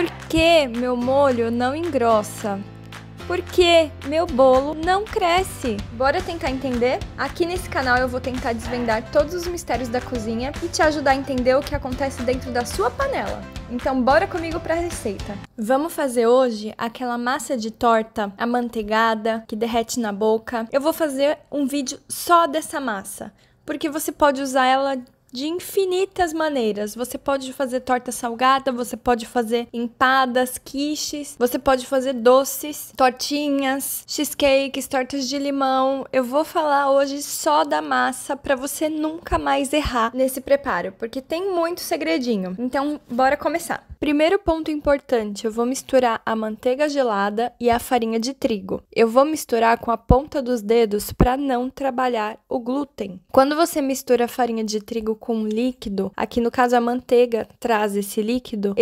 Por que meu molho não engrossa? Por que meu bolo não cresce? Bora tentar entender? Aqui nesse canal eu vou tentar desvendar todos os mistérios da cozinha e te ajudar a entender o que acontece dentro da sua panela. Então bora comigo para a receita. Vamos fazer hoje aquela massa de torta amanteigada que derrete na boca. Eu vou fazer um vídeo só dessa massa, porque você pode usar ela de infinitas maneiras. Você pode fazer torta salgada, você pode fazer empadas, quiches, você pode fazer doces, tortinhas, cheesecakes, tortas de limão. Eu vou falar hoje só da massa para você nunca mais errar nesse preparo, porque tem muito segredinho. Então, bora começar. Primeiro ponto importante, eu vou misturar a manteiga gelada e a farinha de trigo. Eu vou misturar com a ponta dos dedos para não trabalhar o glúten. Quando você mistura a farinha de trigo com um líquido, aqui no caso a manteiga traz esse líquido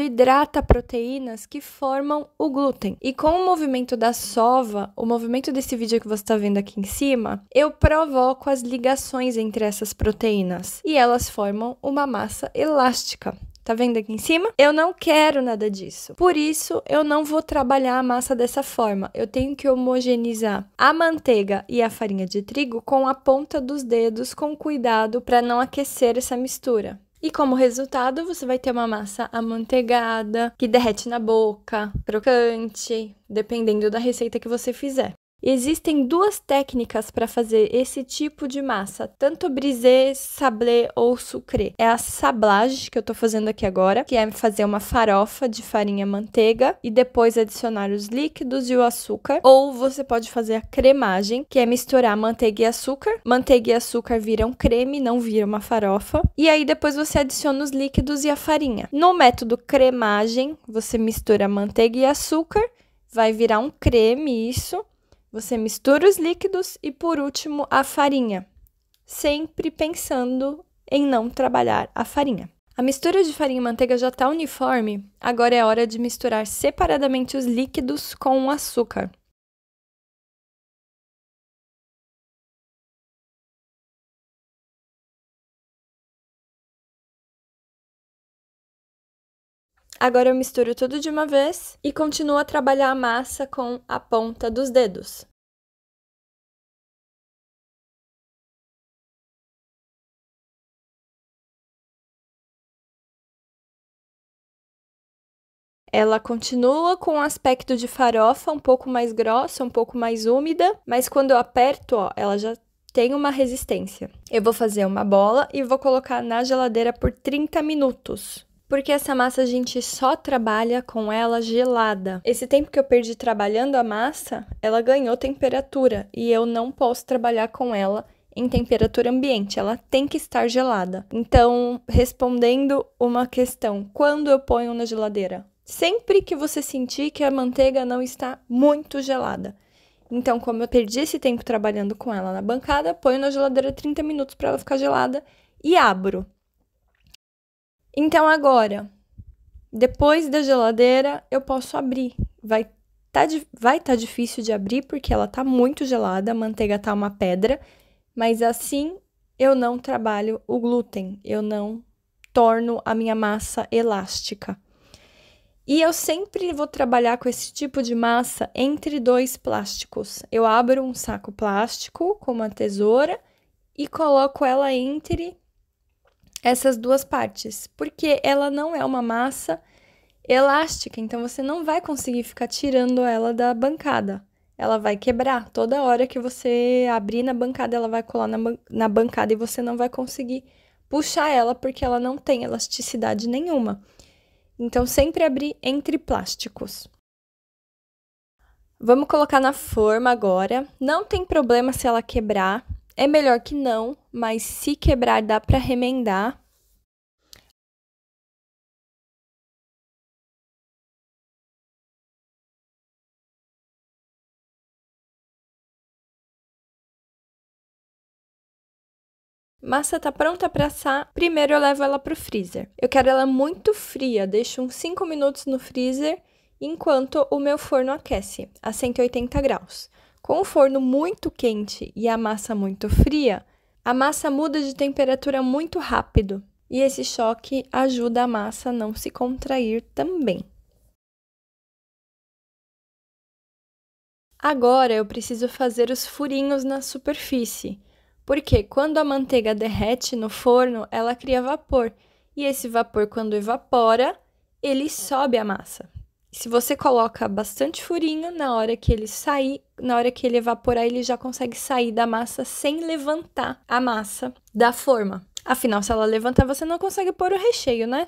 hidrata proteínas que formam o glúten. E com o movimento da sova, o movimento desse vídeo que você está vendo aqui em cima, eu provoco as ligações entre essas proteínas e elas formam uma massa elástica. Tá vendo aqui em cima? Eu não quero nada disso. Por isso, eu não vou trabalhar a massa dessa forma. Eu tenho que homogeneizar a manteiga e a farinha de trigo com a ponta dos dedos, com cuidado para não aquecer essa mistura. E como resultado, você vai ter uma massa amanteigada, que derrete na boca, crocante, dependendo da receita que você fizer. Existem duas técnicas para fazer esse tipo de massa, tanto brisé, sablé ou sucré. É a sablage que eu tô fazendo aqui agora, que é fazer uma farofa de farinha e manteiga e depois adicionar os líquidos e o açúcar. Ou você pode fazer a cremagem, que é misturar manteiga e açúcar. Manteiga e açúcar viram creme, não vira uma farofa. E aí depois você adiciona os líquidos e a farinha. No método cremagem, você mistura manteiga e açúcar, vai virar um creme isso. Você mistura os líquidos e, por último, a farinha, sempre pensando em não trabalhar a farinha. A mistura de farinha e manteiga já está uniforme, agora é hora de misturar separadamente os líquidos com o açúcar. Agora eu misturo tudo de uma vez e continuo a trabalhar a massa com a ponta dos dedos. Ela continua com um aspecto de farofa, um pouco mais grossa, um pouco mais úmida, mas quando eu aperto, ó, ela já tem uma resistência. Eu vou fazer uma bola e vou colocar na geladeira por 30 minutos. Porque essa massa a gente só trabalha com ela gelada. Esse tempo que eu perdi trabalhando a massa, ela ganhou temperatura e eu não posso trabalhar com ela em temperatura ambiente, ela tem que estar gelada. Então, respondendo uma questão, quando eu ponho na geladeira? Sempre que você sentir que a manteiga não está muito gelada. Então, como eu perdi esse tempo trabalhando com ela na bancada, ponho na geladeira 30 minutos para ela ficar gelada e abro. Então, agora, depois da geladeira, eu posso abrir. Vai tá difícil de abrir porque ela tá muito gelada, a manteiga tá uma pedra, mas assim eu não trabalho o glúten, eu não torno a minha massa elástica. E eu sempre vou trabalhar com esse tipo de massa entre dois plásticos. Eu abro um saco plástico com uma tesoura e coloco ela entre essas duas partes, porque ela não é uma massa elástica, então você não vai conseguir ficar tirando ela da bancada. Ela vai quebrar. Toda hora que você abrir na bancada, ela vai colar na bancada e você não vai conseguir puxar ela, porque ela não tem elasticidade nenhuma. Então, sempre abrir entre plásticos. Vamos colocar na forma agora. Não tem problema se ela quebrar. É melhor que não, mas se quebrar dá para remendar. Massa tá pronta para assar. Primeiro eu levo ela pro freezer. Eu quero ela muito fria, deixo uns 5 minutos no freezer enquanto o meu forno aquece a 180 graus. Com o forno muito quente e a massa muito fria, a massa muda de temperatura muito rápido e esse choque ajuda a massa a não se contrair também. Agora eu preciso fazer os furinhos na superfície, porque quando a manteiga derrete no forno, ela cria vapor, e esse vapor, quando evapora, ele sobe a massa. Se você coloca bastante furinho, na hora que ele sair, na hora que ele evaporar, ele já consegue sair da massa sem levantar a massa da forma. Afinal, se ela levantar, você não consegue pôr o recheio, né?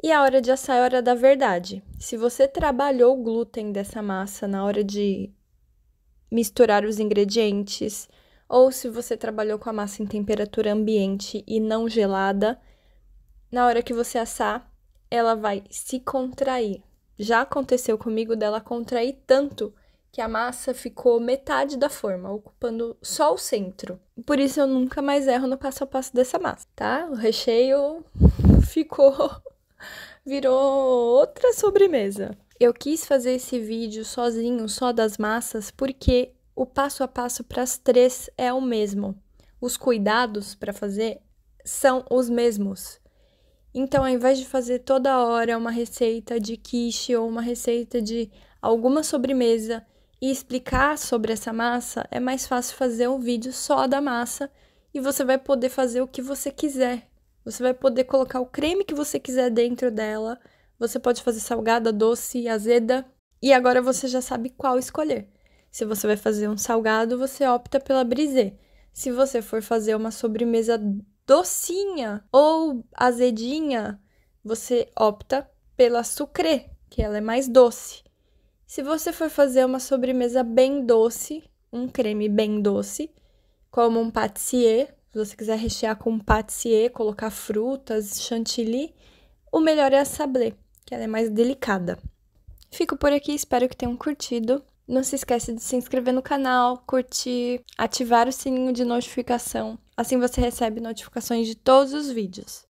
E a hora de assar é a hora da verdade. Se você trabalhou o glúten dessa massa na hora de misturar os ingredientes, ou se você trabalhou com a massa em temperatura ambiente e não gelada, na hora que você assar, ela vai se contrair. Já aconteceu comigo dela contrair tanto que a massa ficou metade da forma, ocupando só o centro. Por isso eu nunca mais erro no passo a passo dessa massa, tá? O recheio virou outra sobremesa. Eu quis fazer esse vídeo sozinho, só das massas, porque o passo a passo para as três é o mesmo. Os cuidados para fazer são os mesmos. Então, ao invés de fazer toda hora uma receita de quiche ou uma receita de alguma sobremesa e explicar sobre essa massa, é mais fácil fazer um vídeo só da massa e você vai poder fazer o que você quiser. Você vai poder colocar o creme que você quiser dentro dela. Você pode fazer salgada, doce, azeda. E agora você já sabe qual escolher. Se você vai fazer um salgado, você opta pela brisée. Se você for fazer uma sobremesa docinha ou azedinha, você opta pela sucrê, que ela é mais doce. Se você for fazer uma sobremesa bem doce, um creme bem doce, como um pâtissier, se você quiser rechear com um pâtissier, colocar frutas, chantilly, o melhor é a sablé, que ela é mais delicada. Fico por aqui, espero que tenham curtido. Não se esqueça de se inscrever no canal, curtir, ativar o sininho de notificação. Assim você recebe notificações de todos os vídeos.